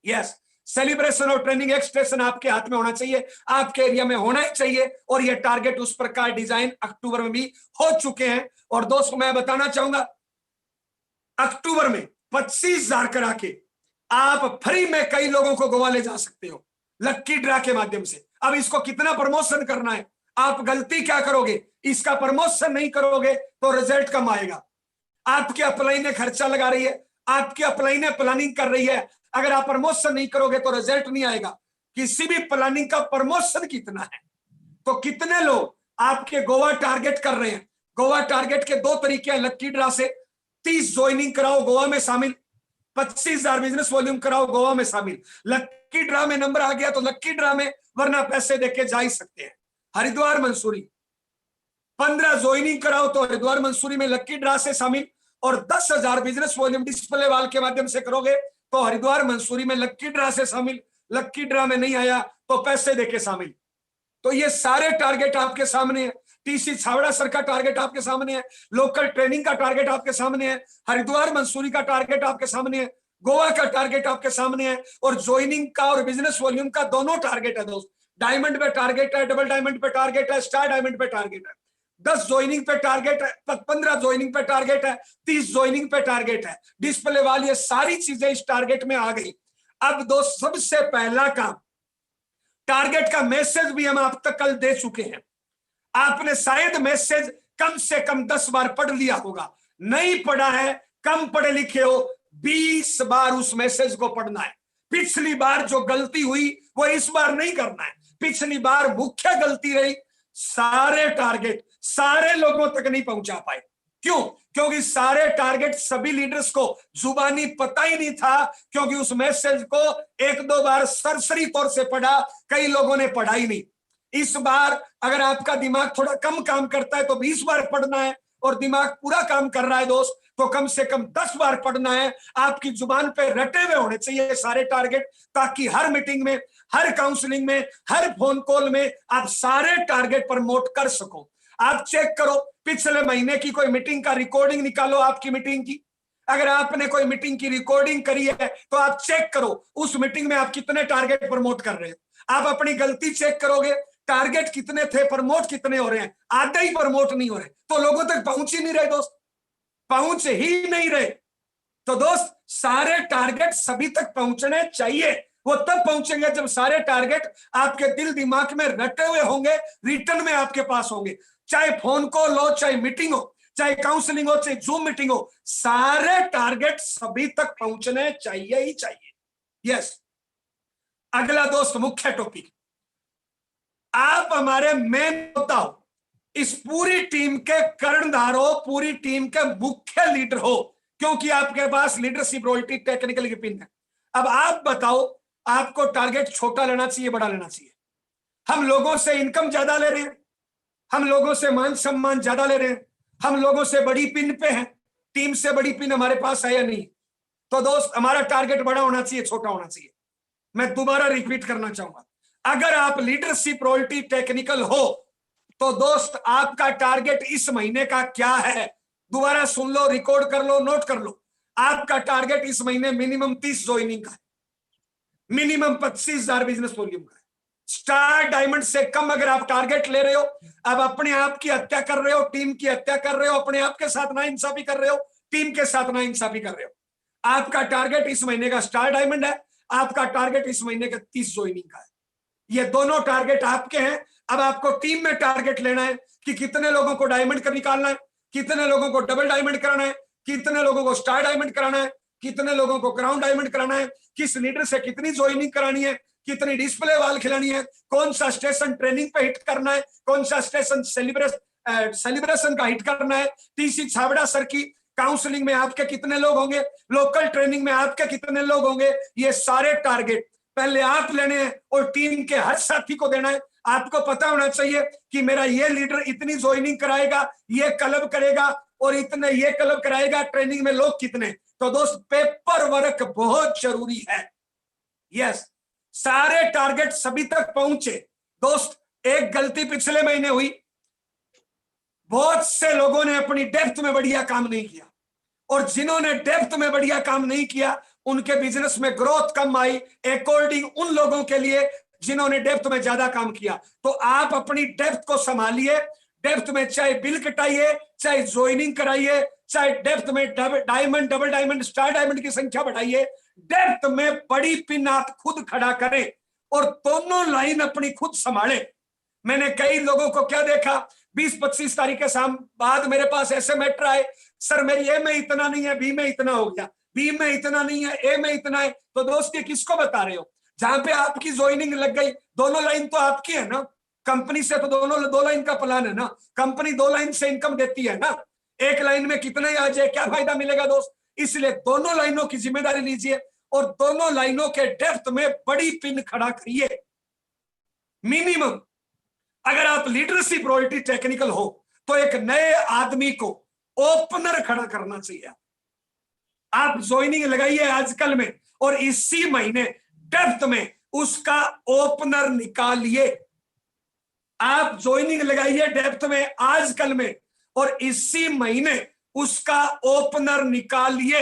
यस, सेलिब्रेशन और ट्रेनिंग एक स्टेशन आपके हाथ में होना चाहिए, आपके एरिया में होना ही चाहिए। और ये टारगेट उस प्रकार डिजाइन अक्टूबर में भी हो चुके हैं। और दोस्तों, मैं बताना चाहूंगा, अक्टूबर में 25,000 करा के आप फ्री में कई लोगों को गोवा ले जा सकते हो, लक्की ड्रा के माध्यम से। अब इसको कितना प्रमोशन करना है, आप गलती क्या करोगे, इसका प्रमोशन नहीं करोगे तो रिजल्ट कम आएगा। आपकी अपलाइन ने खर्चा लगा रही है, आपकी अपलाइन ने प्लानिंग कर रही है, अगर आप प्रमोशन नहीं करोगे तो रिजल्ट नहीं आएगा। किसी भी प्लानिंग का प्रमोशन कितना है, तो कितने लोग आपके गोवा टारगेट कर रहे हैं। गोवा टारगेट के 2 तरीके हैं, लक्की ड्रा से 30 ज्वाइनिंग कराओ गोवा में शामिल, 25,000 बिजनेस वॉल्यूम कराओ गोवा में शामिल। लक्की ड्रा में नंबर आ गया तो लक्की ड्रा में, वरना पैसे देके जा ही सकते हैं। हरिद्वार मंसूरी 15 ज्वाइनिंग कराओ तो हरिद्वार मंसूरी में लक्की ड्रा से शामिल, और 10,000 बिजनेस वॉल्यूम डिस्प्ले वाल के माध्यम से करोगे तो हरिद्वार मंसूरी में लक्की ड्रा से शामिल। लक्की ड्रा में नहीं आया तो पैसे देके शामिल। तो ये सारे टारगेट आपके सामने है। टीसी छावड़ा सर का टारगेट आपके सामने है, लोकल ट्रेनिंग का टारगेट आपके सामने है, हरिद्वार मंसूरी का टारगेट आपके सामने है, गोवा का टारगेट आपके सामने है, और ज्वाइनिंग का और बिजनेस वॉल्यूम का दोनों टारगेट है दोस्त। डायमंड पे टारगेट है, डबल डायमंड पे टारगेट है, स्टार डायमंड पे टारगेट है, 10 ज्वाइनिंग पे टारगेट है, 15 ज्वाइनिंग पे टारगेट है, 30 ज्वाइनिंग पे टारगेट है, डिस्प्ले वाली, ये सारी चीजें इस टारगेट में आ गई। अब दोस्त, सबसे पहला काम, टारगेट का मैसेज भी हम आप तक कल दे चुके हैं। आपने शायद मैसेज कम से कम 10 बार पढ़ लिया होगा, नहीं पढ़ा है, कम पढ़े लिखे हो, 20 बार उस मैसेज को पढ़ना है। पिछली बार जो गलती हुई वो इस बार नहीं करना है। पिछली बार मुख्य गलती रही, सारे टारगेट सारे लोगों तक नहीं पहुंचा पाए। क्यों? क्योंकि सारे टारगेट सभी लीडर्स को जुबानी पता ही नहीं था, क्योंकि उस मैसेज को 1-2 बार सरसरी तौर से पढ़ा, कई लोगों ने पढ़ा ही नहीं। इस बार अगर आपका दिमाग थोड़ा कम काम करता है तो 20 बार पढ़ना है, और दिमाग पूरा काम कर रहा है दोस्त तो कम से कम 10 बार पढ़ना है। आपकी जुबान पे रटे हुए होने चाहिए सारे टारगेट, ताकि हर मीटिंग में, हर काउंसलिंग में, हर फोन कॉल में आप सारे टारगेट प्रमोट कर सको। आप चेक करो, पिछले महीने की कोई मीटिंग का रिकॉर्डिंग निकालो, आपकी मीटिंग की। अगर आपने कोई मीटिंग की रिकॉर्डिंग करी है तो आप चेक करो उस मीटिंग में आप कितने टारगेट प्रमोट कर रहे हो। आप अपनी गलती चेक करोगे, टारगेट कितने थे, प्रमोट कितने हो रहे हैं, आधे ही प्रमोट नहीं हो रहे, तो लोगों तक पहुंच ही नहीं रहे दोस्त, पहुंच ही नहीं रहे। तो दोस्त, सारे टारगेट सभी तक पहुंचने चाहिए। वो तब पहुंचेंगे जब सारे टारगेट आपके दिल दिमाग में रटे हुए होंगे, रिटर्न में आपके पास होंगे। चाहे फोन कॉल हो, चाहे मीटिंग हो, चाहे काउंसलिंग हो, चाहे जूम मीटिंग हो, सारे टारगेट सभी तक पहुंचने चाहिए ही चाहिए। यस, अगला दोस्त, मुख्य टॉपिक, आप हमारे मेन योद्धा हो, इस पूरी टीम के कर्णधार हो, पूरी टीम के मुख्य लीडर हो, क्योंकि आपके पास लीडरशिप रोयल्टी टेक्निकल की पिन है। अब आप बताओ, आपको टारगेट छोटा लेना चाहिए, बड़ा लेना चाहिए? हम लोगों से इनकम ज्यादा ले रहे हैं, हम लोगों से मान सम्मान ज्यादा ले रहे हैं, हम लोगों से बड़ी पिन पे हैं, टीम से बड़ी पिन हमारे पास है या नहीं? तो दोस्त, हमारा टारगेट बड़ा होना चाहिए, छोटा होना चाहिए? मैं दोबारा रिपीट करना चाहूंगा, अगर आप लीडरशिप रोयल्टी टेक्निकल हो तो दोस्त, आपका टारगेट इस महीने का क्या है? दोबारा सुन लो, रिकॉर्ड कर लो, नोट कर लो। आपका टारगेट इस महीने मिनिमम 30 ज्वाइनिंग का है, मिनिमम 25,000 बिजनेस वॉल्यूम का है। स्टार डायमंड से कम अगर आप टारगेट ले रहे हो, अब अपने आप की हत्या कर रहे हो, टीम की हत्या कर रहे हो, अपने आप के साथ नाइंसाफी कर रहे हो, टीम के साथ नाइंसाफी कर रहे हो। आपका टारगेट इस महीने का स्टार डायमंड है, आपका टारगेट इस महीने का 30 ज्वाइनिंग का है। ये दोनों टारगेट आपके हैं। अब आपको टीम में टारगेट लेना है कि कितने लोगों को डायमंड का निकालना है, कितने लोगों को डबल डायमंड कराना है, कितने लोगों को स्टार डायमंड कराना है, कितने लोगों को क्राउन डायमंड कराना है, किस लीडर से कितनी ज्वाइनिंग करानी है, कितनी डिस्प्ले वाल खिलानी है, कौन सा स्टेशन ट्रेनिंग पे हिट करना है, कौन सा स्टेशन सेलिब्रेशन का हिट करना है, टीसी छाबड़ा सर की काउंसलिंग में आपके कितने लोग होंगे, लोकल ट्रेनिंग में आपके कितने लोग होंगे, ये सारे टारगेट पहले आप लेने हैं और टीम के हर साथी को देना है। आपको पता होना चाहिए कि मेरा ये लीडर इतनी ज्वाइनिंग कराएगा, ये क्लब करेगा और इतने ये क्लब कराएगा, ट्रेनिंग में लोग कितने। तो दोस्त, पेपर वर्क बहुत जरूरी है। यस, सारे टारगेट सभी तक पहुंचे। दोस्त, एक गलती पिछले महीने हुई, बहुत से लोगों ने अपनी डेप्थ में बढ़िया काम नहीं किया, और जिन्होंने डेप्थ में बढ़िया काम नहीं किया उनके बिजनेस में ग्रोथ कम आई अकॉर्डिंग उन लोगों के लिए जिन्होंने डेप्थ में ज्यादा काम किया। तो आप अपनी डेप्थ को संभालिए, डेप्थ में चाहे बिल कटाइए, चाहे ज्वाइनिंग कराइए, चाहे डेप्थ में diamond, double diamond, star diamond की संख्या बढ़ाइए, डेप्थ में बड़ी पिन आप खुद खड़ा करें और दोनों लाइन अपनी खुद संभाले। मैंने कई लोगों को क्या देखा, 20-25 तारीख के शाम बाद मेरे पास ऐसे मैटर आए, सर मेरी ए में इतना नहीं है, बी में इतना हो गया, बी में इतना नहीं है, ए में इतना है। तो दोस्त, ये किसको बता रहे हो? जहां पे आपकी ज्वाइनिंग लग गई, दोनों लाइन तो आपकी है ना, कंपनी से तो दोनों दो लाइन का प्लान है ना, कंपनी 2 लाइन से इनकम देती है ना, एक लाइन में कितना ही आ जाए क्या फायदा मिलेगा दोस्त? इसलिए दोनों लाइनों की जिम्मेदारी लीजिए और दोनों लाइनों के डेप्थ में बड़ी पिन खड़ा करिए। मिनिमम अगर आप लीडरशिप रॉयल्टी टेक्निकल हो तो एक नए आदमी को ओपनर खड़ा करना चाहिए। आप ज्वाइनिंग लगाइए आजकल में और इसी महीने डेप्थ में उसका ओपनर निकालिए। आप ज्वाइनिंग लगाइए डेप्थ में आजकल में और इसी महीने उसका ओपनर निकालिए।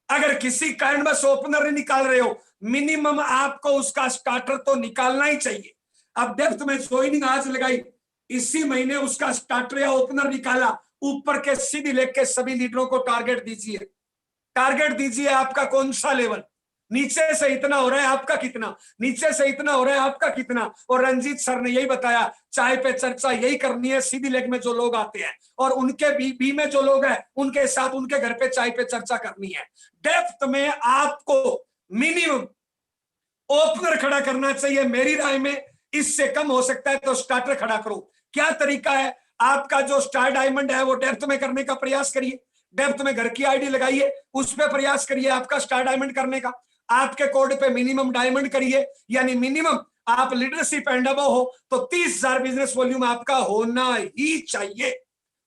अगर किसी कारणवश ओपनर नहीं निकाल रहे हो, मिनिमम आपको उसका स्टार्टर तो निकालना ही चाहिए। अब डेप्थ में ज्वाइनिंग आज लगाई, इसी महीने उसका स्टार्टर या ओपनर निकाला, ऊपर के सीधी लेके सभी लीडरों को टारगेट दीजिए। टारगेट दीजिए आपका कौन सा लेवल, नीचे से इतना हो रहा है आपका कितना, नीचे से इतना हो रहा है आपका कितना। और रंजीत सर ने यही बताया, चाय पे चर्चा यही करनी है, सीधी लेग में जो लोग आते हैं और उनके बी में जो लोग हैं उनके साथ उनके घर पे चाय पे चर्चा करनी है। डेप्थ में आपको मिनिमम ओपनर खड़ा करना चाहिए। मेरी राय में इससे कम हो सकता है तो स्टार्टर खड़ा करो। क्या तरीका है? आपका जो स्टार डायमंड है वो डेप्थ में करने का प्रयास करिए, डेप्थ में घर की आईडी लगाइए, उस पर प्रयास करिए आपका स्टार डायमंड करने का। आपके कोड पे मिनिमम डायमंड करिए, यानी मिनिमम आप लीडरशिप एंड अबव हो तो 30,000 बिजनेस वॉल्यूम आपका होना ही चाहिए,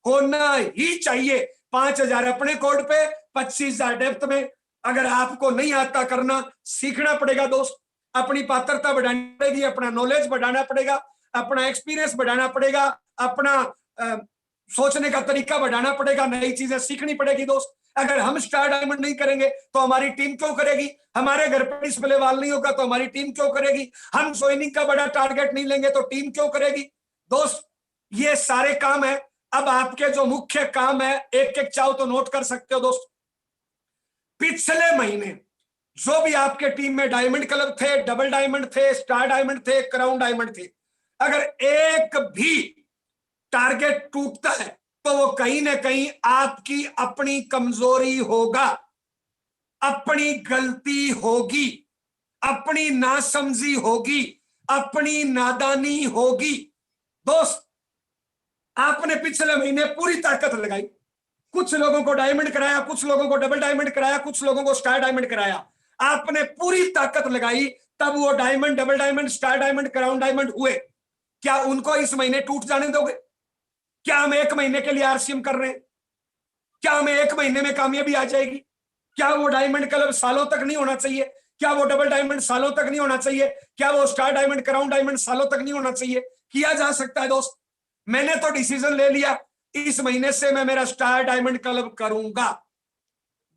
होना ही चाहिए। 5,000 अपने कोड पे, 25,000 डेप्थ में। अगर आपको नहीं आता करना, सीखना पड़ेगा दोस्त, अपनी पात्रता बढ़ानी पड़ेगी, अपना नॉलेज बढ़ाना पड़ेगा, अपना एक्सपीरियंस बढ़ाना पड़ेगा, अपना सोचने का तरीका बढ़ाना पड़ेगा, नई चीजें सीखनी पड़ेगी दोस्त। अगर हम स्टार डायमंड नहीं करेंगे तो हमारी टीम क्यों करेगी? हमारे घर पर डिस्प्ले वाल नहीं होगा तो हमारी टीम क्यों करेगी? हम ज्वाइनिंग का बड़ा टारगेट नहीं लेंगे तो टीम क्यों करेगी? दोस्त, ये सारे काम है। अब आपके जो मुख्य काम है, एक एक चाहो तो नोट कर सकते हो दोस्त। पिछले महीने जो भी आपके टीम में डायमंड क्लब थे, डबल डायमंड थे, स्टार डायमंड थे, क्राउन डायमंड थे, अगर एक भी टारगेट टूटता है तो वो कहीं ना कहीं आपकी अपनी कमजोरी होगा, अपनी गलती होगी, अपनी नासमझी होगी, अपनी नादानी होगी। दोस्त, आपने पिछले महीने पूरी ताकत लगाई, कुछ लोगों को डायमंड कराया, कुछ लोगों को डबल डायमंड कराया, कुछ लोगों को स्टार डायमंड कराया। आपने पूरी ताकत लगाई, तब वो diamond, double diamond, star diamond, crown diamond हुए। क्या उनको इस महीने टूट जाने दोगे? क्या हम 1 महीने के लिए आरसीएम कर रहे हैं? क्या हमें 1 महीने में कामयाबी आ जाएगी? क्या वो डायमंड क्लब सालों तक नहीं होना चाहिए? क्या वो डबल डायमंड सालों तक नहीं होना चाहिए? क्या वो स्टार डायमंड, क्राउन डायमंड सालों तक नहीं होना चाहिए? किया जा सकता है दोस्त। मैंने तो डिसीजन ले लिया, इस महीने से मैं मेरा स्टार डायमंड क्लब करूंगा।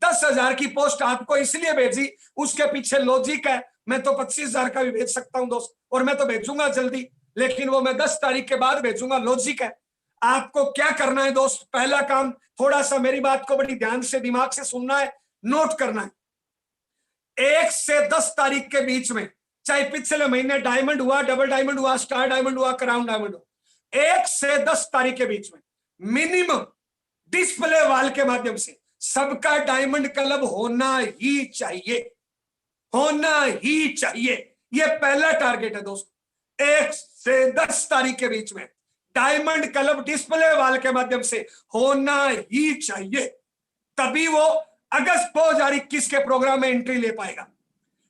10,000 की पोस्ट आपको इसलिए भेजी, उसके पीछे लॉजिक है। मैं तो 25,000 का भी भेज सकता हूं दोस्त, और मैं तो भेजूंगा जल्दी, लेकिन वो मैं 10 तारीख के बाद भेजूंगा। लॉजिक है। आपको क्या करना है दोस्त? पहला काम, थोड़ा सा मेरी बात को बड़ी ध्यान से, दिमाग से सुनना है, नोट करना है। 1 से 10 तारीख के बीच में, चाहे पिछले महीने डायमंड हुआ, डबल डायमंड हुआ, स्टार डायमंड हुआ, क्राउन डायमंड हुआ, 1 से 10 तारीख के बीच में मिनिमम डिस्प्ले वाल के माध्यम से सबका डायमंड क्लब होना ही चाहिए, होना ही चाहिए। ये पहला टारगेट है दोस्त। 1 से 10 तारीख के बीच में डायमंड क्लब डिस्प्ले वाल के माध्यम से होना ही चाहिए, तभी वो अगस्त 2021 के प्रोग्राम में एंट्री ले पाएगा।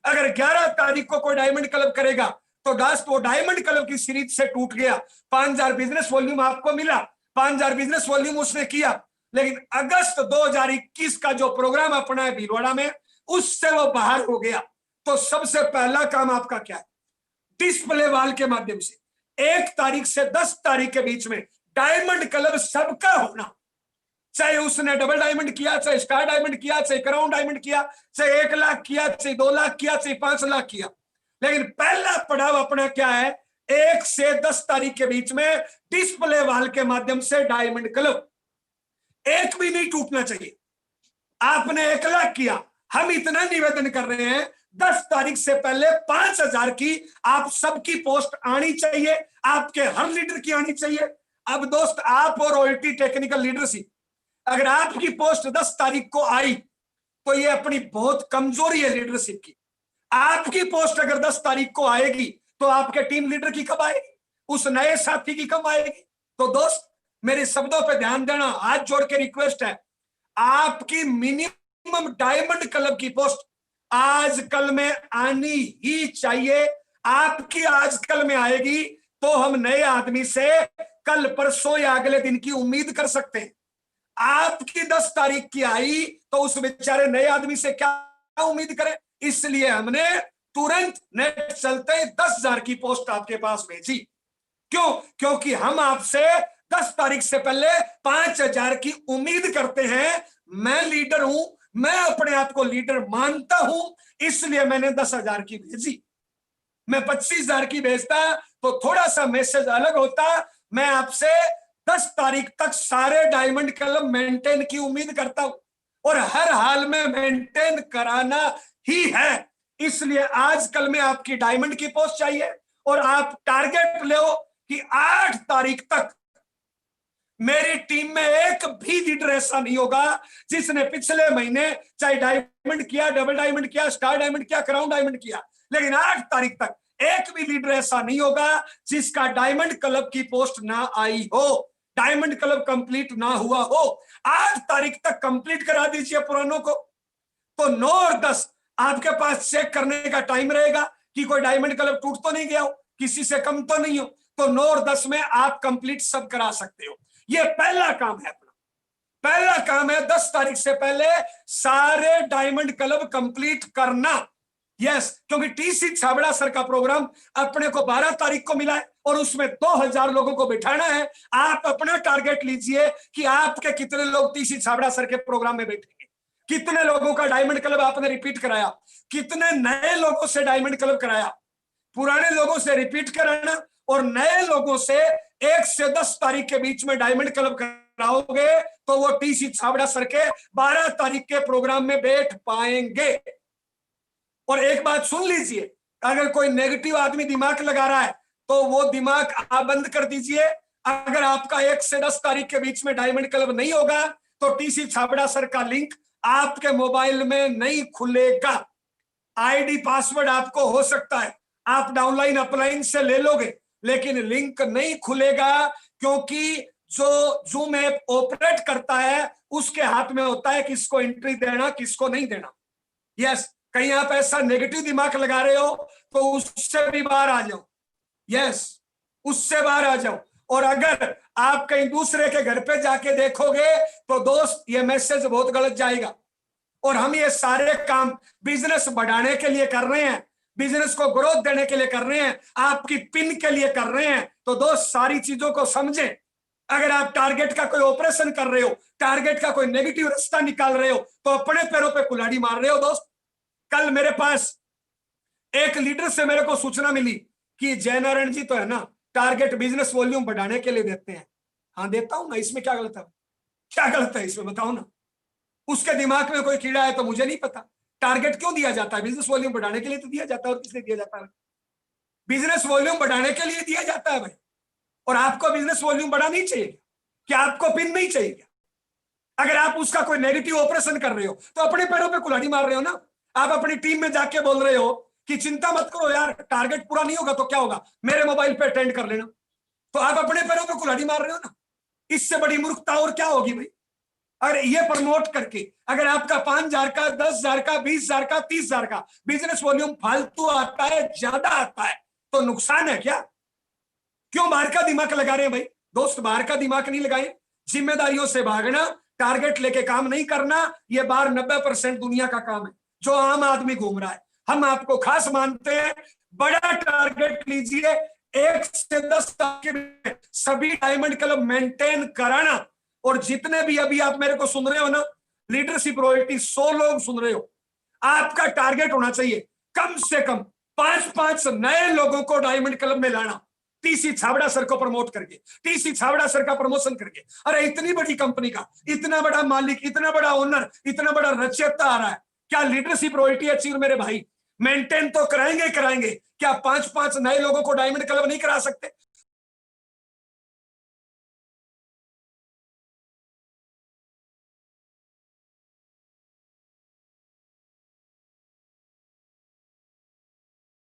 अगर 11 तारीख को कोई डायमंड क्लब करेगा तो दोस्त वो डायमंड क्लब की सीरीज से टूट गया। 5,000 बिजनेस वॉल्यूम आपको मिला, 5,000 बिजनेस वॉल्यूम उसने किया, लेकिन अगस्त 2021 का जो प्रोग्राम अपना है भीलवाड़ा में, उससे वो बाहर हो गया। तो सबसे पहला काम आपका क्या है? डिस्प्ले वाल के माध्यम से 1 तारीख से 10 तारीख के बीच में डायमंड क्लब सबका होना, चाहे उसने डबल डायमंड किया, चाहे स्टार डायमंड किया, चाहे क्राउन डायमंड किया, चाहे 1 लाख किया, चाहे 2 लाख किया, चाहे 5 लाख किया। लेकिन पहला पड़ाव अपना क्या है? 1 से 10 तारीख के बीच में डिस्प्ले वाल के माध्यम से डायमंड क्लब एक भी नहीं टूटना चाहिए। आपने 1 लाख किया, हम इतना निवेदन कर रहे हैं 10 तारीख से पहले 5,000 की आप सबकी पोस्ट आनी चाहिए, आपके हर लीडर की आनी चाहिए। अब दोस्त, आप और ओल्टी टेक्निकल लीडरशिप, अगर आपकी पोस्ट 10 तारीख को आई तो ये अपनी बहुत कमजोरी है लीडरशिप की। आपकी पोस्ट अगर 10 तारीख को आएगी तो आपके टीम लीडर की कब आएगी? उस नए साथी की कब आएगी? तो दोस्त, मेरे शब्दों पे ध्यान देना, हाथ जोड़ के रिक्वेस्ट है, आपकी मिनिमम डायमंड क्लब की पोस्ट आज कल में आनी ही चाहिए। आपकी आज कल में आएगी तो हम नए आदमी से कल परसों या अगले दिन की उम्मीद कर सकते हैं। आपकी 10 तारीख की आई तो उस बेचारे नए आदमी से क्या उम्मीद करें? इसलिए हमने तुरंत नेट चलते 10,000 की पोस्ट आपके पास भेजी। क्यों? क्योंकि हम आपसे 10 तारीख से पहले 5,000 की उम्मीद करते हैं। मैं लीडर हूं, मैं अपने आप को लीडर मानता हूं, इसलिए मैंने 10,000 की भेजी। मैं 25,000 की भेजता तो थोड़ा सा मैसेज अलग होता। मैं आपसे 10 तारीख तक सारे डायमंड क्लब मेंटेन की उम्मीद करता हूं, और हर हाल में मेंटेन कराना ही है। इसलिए आज कल में आपकी डायमंड की पोस्ट चाहिए, और आप टारगेट ले कि 8 तारीख तक मेरी टीम में एक भी लीडर ऐसा नहीं होगा जिसने पिछले महीने चाहे डायमंड किया, डबल डायमंड किया, स्टार डायमंड किया, क्राउन डायमंड किया, लेकिन 8 तारीख तक एक भी लीडर ऐसा नहीं होगा जिसका डायमंड क्लब की पोस्ट ना आई हो, डायमंड क्लब कंप्लीट ना हुआ हो। 8 तारीख तक कंप्लीट करा दीजिए पुरानों को, तो 9 और 10 आपके पास चेक करने का टाइम रहेगा कि कोई डायमंड क्लब टूट तो नहीं गया हो, किसी से कम तो नहीं हो। तो 9 और 10 में आप कंप्लीट सब करा सकते हो। ये पहला काम है अपना। पहला काम है 10 तारीख से पहले सारे डायमंड क्लब कंप्लीट करना। यस, क्योंकि टीसी छाबड़ा सर का प्रोग्राम अपने को 12 तारीख को मिला है और उसमें 2,000 लोगों को बिठाना है। आप अपना टारगेट लीजिए कि आपके कितने लोग टीसी छाबड़ा सर के प्रोग्राम में बैठेंगे, कितने लोगों का डायमंड क्लब आपने रिपीट कराया, कितने नए लोगों से डायमंड क्लब कराया, पुराने लोगों से रिपीट कराना, और नए लोगों से 1 से 10 तारीख के बीच में डायमंड क्लब कराओगे तो वो टीसी छाबड़ा सर के 12 तारीख के प्रोग्राम में बैठ पाएंगे। और एक बात सुन लीजिए, अगर कोई नेगेटिव आदमी दिमाग लगा रहा है तो वो दिमाग आप बंद कर दीजिए। अगर आपका 1 से 10 तारीख के बीच में डायमंड क्लब नहीं होगा तो टीसी छाबड़ा सर का लिंक आपके मोबाइल में नहीं खुलेगा। आईडी पासवर्ड आपको हो सकता है, आप डाउनलाइन अपलाइन से ले लोगे, लेकिन लिंक नहीं खुलेगा, क्योंकि जो जूम ऐप ऑपरेट करता है उसके हाथ में होता है किसको एंट्री देना, किसको नहीं देना। यस, कहीं आप ऐसा नेगेटिव दिमाग लगा रहे हो तो उससे भी बाहर आ जाओ। यस, उससे बाहर आ जाओ। और अगर आप कहीं दूसरे के घर पे जाके देखोगे तो दोस्त ये मैसेज बहुत गलत जाएगा। और हम ये सारे काम बिजनेस बढ़ाने के लिए कर रहे हैं, बिजनेस को ग्रोथ देने के लिए कर रहे हैं, आपकी पिन के लिए कर रहे हैं। तो दोस्त सारी चीजों को समझें। अगर आप टारगेट का कोई ऑपरेशन कर रहे हो, टारगेट का कोई नेगेटिव रास्ता निकाल रहे हो, तो अपने पैरों पे कुल्हाड़ी मार रहे हो दोस्त। कल मेरे पास एक लीडर से मेरे को सूचना मिली कि जयनारायण जी तो है ना टारगेट बिजनेस वॉल्यूम बढ़ाने के लिए देते हैं। हाँ देता हूं ना, इसमें क्या गलत है? क्या गलत है इसमें बताओ ना। उसके दिमाग में कोई कीड़ा है तो मुझे नहीं पता। टारगेट क्यों दिया जाता है? बिजनेस वॉल्यूम बढ़ाने के लिए तो दिया जाता है। और किस लिए दिया जाता है? बिजनेस वॉल्यूम बढ़ाने के लिए दिया जाता है भाई। और आपको बिजनेस वॉल्यूम बढ़ाना नहीं चाहिए क्या? आपको पिन नहीं चाहिए क्या? अगर आप उसका कोई नेगेटिव ऑपरेशन कर रहे हो तो अपने पैरों पे कुल्हाड़ी मार रहे हो ना। आप अपनी टीम में जाके बोल रहे हो कि चिंता मत करो यार, टारगेट पूरा नहीं होगा तो क्या होगा, मेरे मोबाइल पे अटेंड कर लेना। तो आप अपने पैरों पे कुल्हाड़ी मार रहे हो ना। इससे बड़ी मूर्खता और क्या होगी भाई? अगर ये प्रमोट करके अगर आपका 5,000 का, 10,000 का, 20,000 का, 30,000 का बिजनेस वॉल्यूम फालतू आता है, ज्यादा आता है, तो नुकसान है क्या? क्यों बाहर का दिमाग लगा रहे हैं भाई? दोस्त बाहर का दिमाग नहीं लगाए। जिम्मेदारियों से भागना, टारगेट लेके काम नहीं करना, ये बाहर 90% दुनिया का काम है जो आम आदमी घूम रहा है। हम आपको खास मानते हैं, बड़ा टारगेट लीजिए, 1 से 10 तक के सभी डायमंड क्लब मेंटेन कराना। और जितने भी अभी आप मेरे को सुन रहे हो ना, लीडरशिप रॉयल्टी 100 लोग सुन रहे हो, आपका टारगेट होना चाहिए कम से कम 5-5 नए लोगों को डायमंड क्लब में लाना। टीसी छाबड़ा सर को प्रमोट करके, टीसी छाबड़ा सर का प्रमोशन करके। अरे इतनी बड़ी कंपनी का इतना बड़ा मालिक, इतना बड़ा ओनर, इतना बड़ा रचयिता आ रहा है, क्या लीडरशिप रॉयल्टी अचीव मेरे भाई मेंटेन तो कराएंगे। क्या 5-5 नए लोगों को डायमंड क्लब नहीं करा सकते?